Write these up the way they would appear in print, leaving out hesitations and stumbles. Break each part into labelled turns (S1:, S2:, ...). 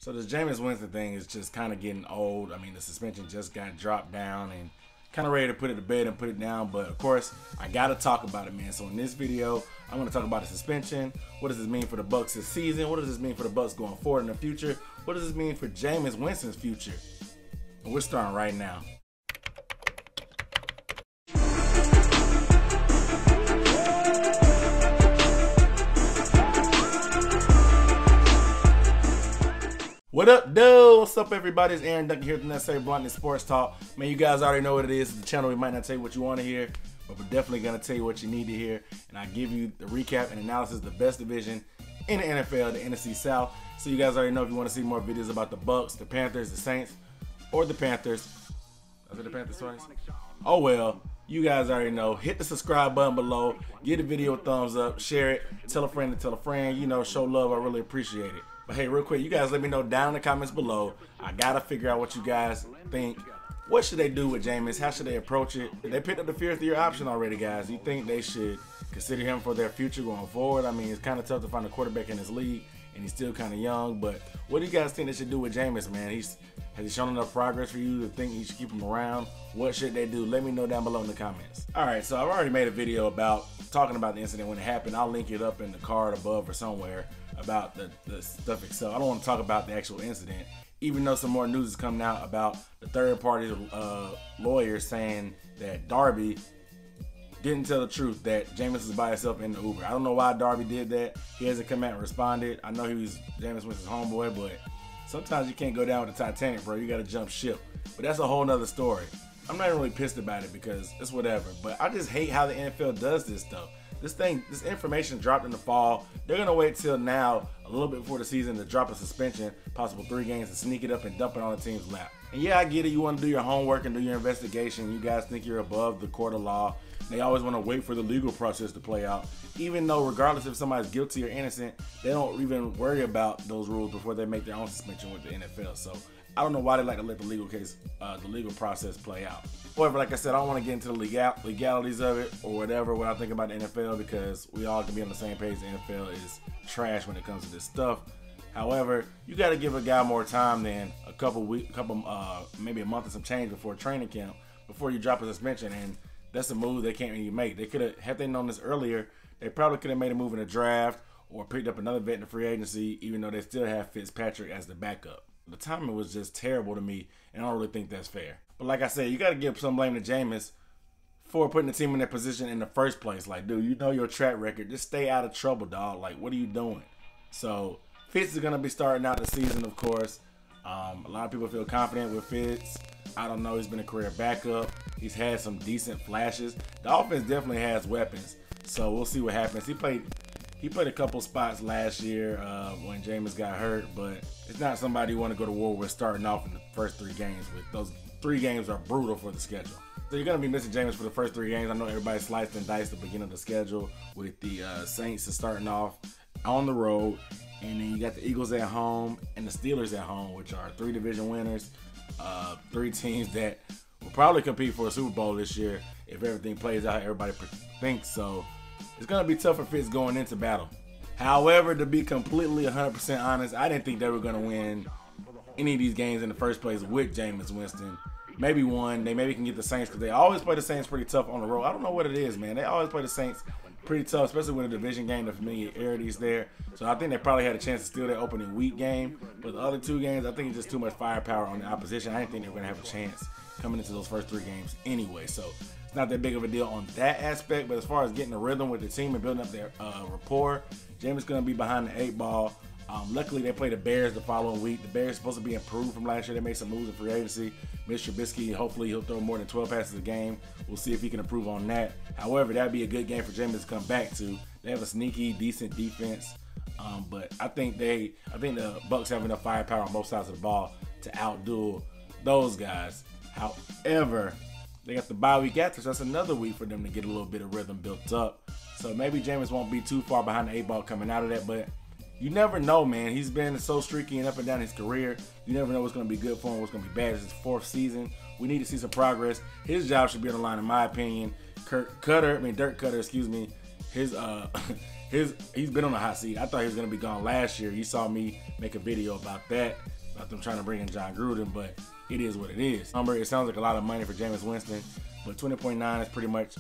S1: So this Jameis Winston thing is just kind of getting old. I mean, the suspension just got dropped down and kind of ready to put it to bed and put it down. But of course, I got to talk about it, man. So in this video, I'm going to talk about the suspension. What does this mean for the Bucs this season? What does this mean for the Bucs going forward in the future? What does this mean for Jameis Winston's future? And we're starting right now. What up, dude? What's up, everybody? It's Aaron Duncan here with the Necessary Bluntness Sports Talk. Man, you guys already know what it is. It's the channel. We might not tell you what you want to hear, but we're definitely going to tell you what you need to hear. And I give you the recap and analysis of the best division in the NFL, the NFC South. So you guys already know if you want to see more videos about the Bucs, the Panthers, the Saints, or the Panthers. Was it the Panthers twice? Oh, well. You guys already know. Hit the subscribe button below. Give the video a thumbs up. Share it. Tell a friend to tell a friend. You know, show love. I really appreciate it. But hey, real quick, you guys let me know down in the comments below. I got to figure out what you guys think. What should they do with Jameis? How should they approach it? They picked up the fifth-year option already, guys. You think they should consider him for their future going forward? I mean, it's kind of tough to find a quarterback in this league, and he's still kind of young. But what do you guys think they should do with Jameis, man? Has he shown enough progress for you to think you should keep him around? What should they do? Let me know down below in the comments. All right, so I've already made a video about talking about the incident when it happened. I'll link it up in the card above or somewhere about the stuff itself. I don't want to talk about the actual incident, even though some more news is coming out about the third-party lawyer saying that Darby didn't tell the truth, that Jameis was by himself in the Uber. I don't know why Darby did that. He hasn't come out and responded. I know he was Jameis Winston's homeboy, but sometimes you can't go down with the Titanic, bro. You got to jump ship. But that's a whole nother story. I'm not really pissed about it because it's whatever. But I just hate how the NFL does this stuff. This information dropped in the fall. They're going to wait till now, a little bit before the season, to drop a suspension, possible 3 games, and sneak it up and dump it on the team's lap. And yeah, I get it. You want to do your homework and do your investigation. You guys think you're above the court of law. They always want to wait for the legal process to play out. Even though regardless if somebody's guilty or innocent, they don't even worry about those rules before they make their own suspension with the NFL. So I don't know why they like to let the legal process play out. However, like I said, I don't want to get into the legalities of it or whatever when I think about the NFL, because we all can be on the same page. The NFL is trash when it comes to this stuff. However, you got to give a guy more time than a couple weeks, maybe a month and some change before training camp, before you drop a suspension. And that's a move they can't really make. They could have, had they known this earlier, they probably could have made a move in the draft or picked up another vet in the free agency, even though they still have Fitzpatrick as the backup. The timing was just terrible to me, and I don't really think that's fair. But like I said, you got to give some blame to Jameis for putting the team in that position in the first place. Like, dude, you know your track record. Just stay out of trouble, dog. Like, what are you doing? So Fitz is going to be starting out the season, of course. A lot of people feel confident with Fitz. I don't know. He's been a career backup. He's had some decent flashes. The offense definitely has weapons. So we'll see what happens. He played a couple spots last year when Jameis got hurt, but it's not somebody you want to go to war with starting off in the first 3 games. Those 3 games are brutal for the schedule. So you're going to be missing Jameis for the first 3 games. I know everybody sliced and diced the beginning of the schedule with the Saints starting off on the road. And then you got the Eagles at home and the Steelers at home, which are 3 division winners, 3 teams that will probably compete for a Super Bowl this year if everything plays out how everybody thinks. So it's going to be tough for Fitz going into battle. However, to be completely 100% honest, I didn't think they were going to win any of these games in the first place with Jameis Winston. Maybe one. They maybe can get the Saints, because they always play the Saints pretty tough on the road. I don't know what it is, man. They always play the Saints pretty tough, especially with a division game. The familiarity is there. So I think they probably had a chance to steal that opening week game. But the other 2 games, I think it's just too much firepower on the opposition. I didn't think they were going to have a chance coming into those first 3 games anyway. So it's not that big of a deal on that aspect. But as far as getting a rhythm with the team and building up their rapport, Jameis is going to be behind the 8 ball. Luckily, they play the Bears the following week. The Bears are supposed to be improved from last year. They made some moves in free agency. Mr. Trubisky, hopefully he'll throw more than 12 passes a game. We'll see if he can improve on that. However, that'd be a good game for Jameis to come back to. They have a sneaky, decent defense. But I think the Bucs have enough firepower on both sides of the ball to outduel those guys. However, they got the bye week after, so that's another week for them to get a little bit of rhythm built up. So maybe Jameis won't be too far behind the 8 ball coming out of that, but you never know, man. He's been so streaky and up and down his career. You never know what's going to be good for him, what's going to be bad. It's his 4th season. We need to see some progress. His job should be on the line, in my opinion. Dirk Cutter, excuse me. He's been on a hot seat. I thought he was going to be gone last year. You saw me make a video about that. about them trying to bring in John Gruden, but it is what it is. It sounds like a lot of money for Jameis Winston, but 20.9 is pretty much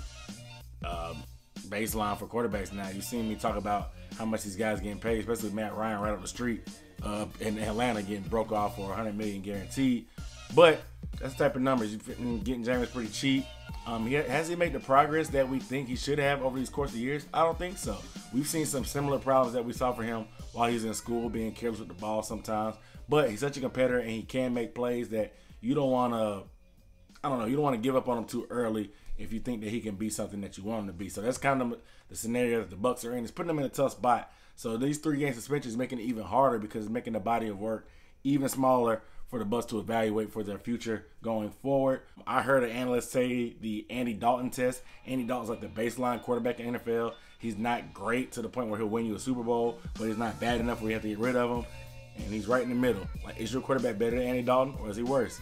S1: baseline for quarterbacks now. You've seen me talk about how much these guys getting paid, especially Matt Ryan right up the street in Atlanta getting broke off for $100 million guaranteed. But that's the type of numbers. You're getting Jameis pretty cheap. Has he made the progress that we think he should have over these course of years? I don't think so. We've seen some similar problems that we saw for him while he was in school, being careless with the ball sometimes. But he's such a competitor, and he can make plays that you don't want to, you don't want to give up on him too early if you think that he can be something that you want him to be. So that's kind of the scenario that the Bucs are in. It's putting them in a tough spot. So these 3-game suspensions is making it even harder because it's making the body of work even smaller for the Bucs to evaluate for their future going forward. I heard an analyst say the Andy Dalton test. Andy Dalton's like the baseline quarterback in the NFL. He's not great to the point where he'll win you a Super Bowl, but he's not bad enough where you have to get rid of him. And he's right in the middle. Like, is your quarterback better than Andy Dalton, or is he worse?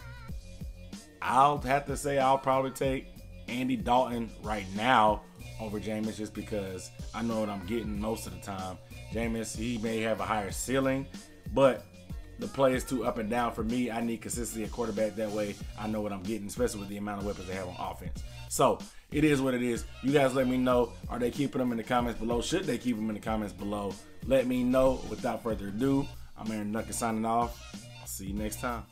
S1: I'll have to say I'll probably take Andy Dalton right now over Jameis, just because I know what I'm getting most of the time. Jameis, he may have a higher ceiling, but the play is too up and down for me. I need consistency at quarterback. That way I know what I'm getting, especially with the amount of weapons they have on offense. So it is what it is. You guys let me know. Are they keeping them in the comments below? Should they keep them in the comments below? Let me know. Without further ado, I'm Aaron Duncan signing off. I'll see you next time.